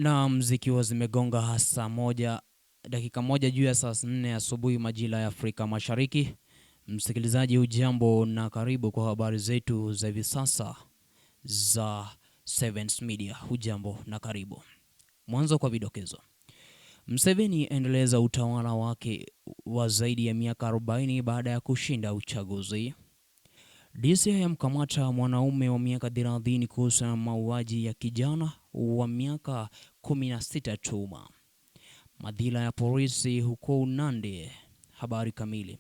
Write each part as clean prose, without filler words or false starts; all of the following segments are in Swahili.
Na mziki wa zimegonga saa moja dakika moja juu ya saa 4 asubuhi majira ya Afrika Mashariki. Msikilizaji hujambo na karibu kwa habari zetu za hivi sasa za Sevens Media. Hujambo na karibu. Mwanzo kwa vidokezo. Museveni endeleza utawala wake wa zaidi ya miaka 40 baada ya kushinda uchaguzi. DCI yamkamata mwanaume wa miaka 30 kuhusu mauaji ya kijana wa miaka 16 Tuma. Madhila ya polisi huko Nandi. Habari kamili.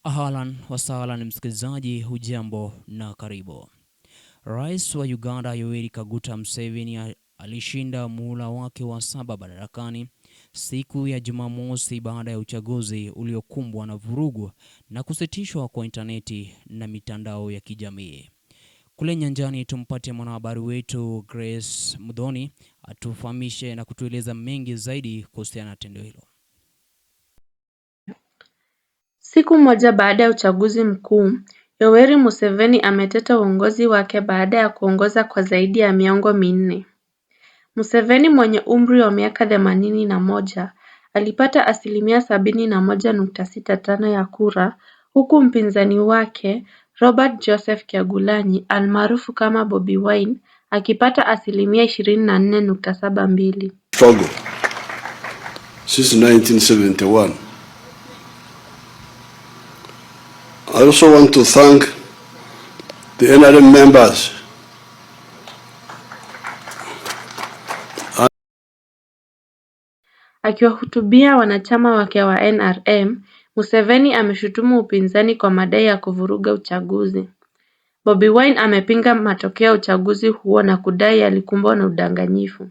Ahlan wa sahlan msikilizaji, hujambo na karibu. Rais wa Uganda Yoweri Kaguta Museveni alishinda muhula wake wa 7 madarakani siku ya Jumamosi baada ya uchaguzi uliokumbwa na vurugu na kusitishwa kwa interneti na mitandao ya kijamii. Kule nyanjani tumpate mwanahabari wetu Grace Mudhoni atufahamishe na kutueleza mengi zaidi kuhusiana na tendo hilo. Siku moja baada ya uchaguzi mkuu, Yoweri Museveni ameteta uongozi wake baada ya kuongoza kwa zaidi ya miongo minne. Museveni mwenye umri wa miaka 81 alipata 71.65% ya kura, huku mpinzani wake Robert Joseph Kyagulanyi almaarufu kama Bobi Wine akipata 24.72%. Struggle since 1971. I also want to thank the NRM members Akiwahutubia wanachama wake wa NRM, Museveni ameshutumu upinzani kwa madai ya kuvuruga uchaguzi. Bobi Wine amepinga matokeo ya uchaguzi huo na kudai yalikumbwa na udanganyifu.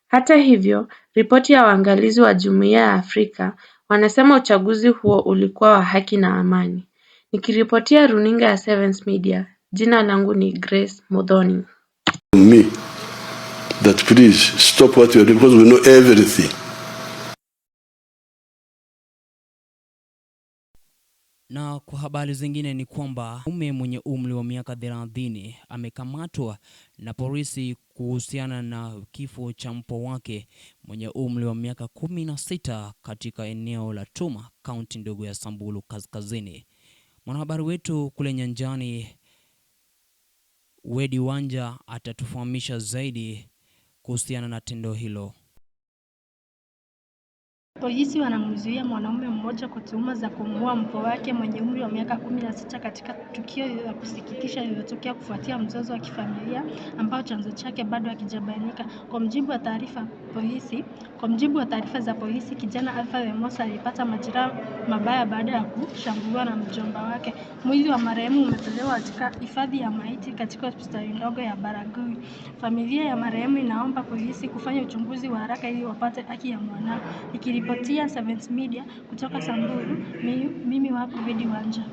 Hata hivyo, ripoti ya waangalizi wa Jumuiya ya Afrika wanasema uchaguzi huo ulikuwa wa haki na amani. Nikiripotia runinga ya Sevens Media, jina langu ni Grace Mudhoni. Me that please stop what you're doing because we know everything. Na kwa habari zingine ni kwamba mume mwenye umri wa miaka 30 amekamatwa na polisi kuhusiana na kifo cha mpo wake mwenye umri wa miaka 16 katika eneo la Tuma, kaunti ndogo ya Samburu Kaskazini. Mwanahabari wetu kule nyanjani Wedi Wanja atatufahamisha zaidi kuhusiana na tendo hilo. Polisi wanamzuia mwanaume mmoja kwa tuhuma za kumuua mpo wake mwenye umri wa miaka 16 katika tukio la kusikitisha lililotokea kufuatia mzozo wa kifamilia ambao chanzo chake bado hakijabainika. Kwa mujibu wa taarifa za polisi, kijana Alpha Lemosa alipata majeraha mabaya baada ya kushambuliwa na mjomba wake. Mwili wa marehemu umetolewa katika hifadhi ya maiti katika hospitali ndogo ya Baragoi. Familia ya marehemu inaomba polisi kufanya uchunguzi wa haraka ili wapate haki ya mwanao. Nikiripotia Sevens Media kutoka Samburu, mimi wako Wedi Wanja.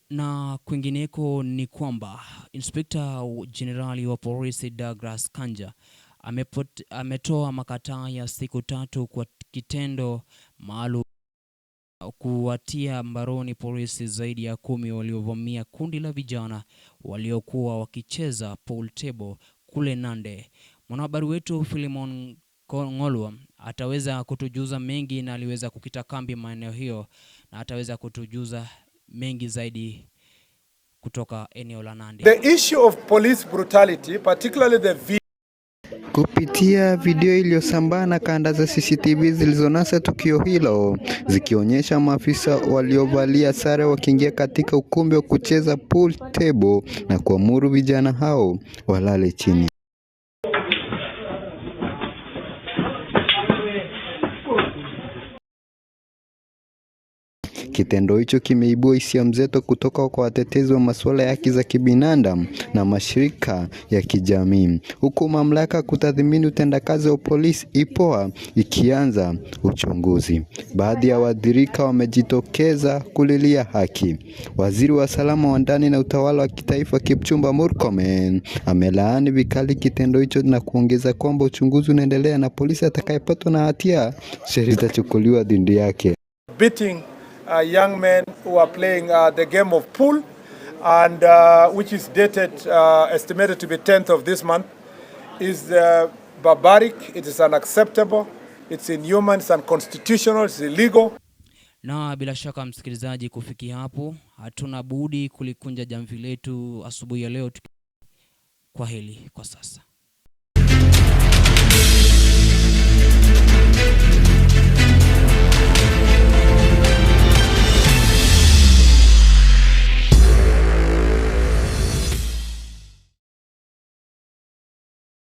Na kwingineko ni kwamba Inspekta Jenerali wa polisi Douglas Kanja ametoa makataa ya siku 3 kwa kitendo maalum kuwatia mbaroni polisi zaidi ya 10 waliovamia kundi la vijana waliokuwa wakicheza pool table kule Nandi. Mwanahabari wetu Philemon Ngolwa ataweza kutujuza mengi na aliweza kukita kambi maeneo hiyo na ataweza kutujuza mengi zaidi kutoka eneo la Nandi. The issue of police brutality, particularly the kupitia video iliyosambaa na kanda za CCTV zilizonasa tukio hilo zikionyesha maafisa waliovalia sare wakiingia katika ukumbi wa kucheza pool table na kuamuru vijana hao walale chini. Kitendo hicho kimeibua hisia mseto kutoka kwa watetezi wa masuala ya haki za kibinadamu na mashirika ya kijamii, huku mamlaka kutathmini utendakazi wa polisi IPOA ikianza uchunguzi. Baadhi ya waathirika wamejitokeza kulilia haki. Waziri wa usalama wa ndani na utawala wa kitaifa Kipchumba Murkomen amelaani vikali kitendo hicho na kuongeza kwamba uchunguzi unaendelea na polisi atakayepatwa na hatia sheria zitachukuliwa dhidi yake. Young men who are playing the game of pool and which is dated estimated to be 10th of this month is barbaric, it is unacceptable, it's inhuman, it's unconstitutional, it's illegal. Na bila shaka msikilizaji, kufikia hapo hatuna budi kulikunja jamvi letu asubuhi ya leo. Kwa heri kwa sasa.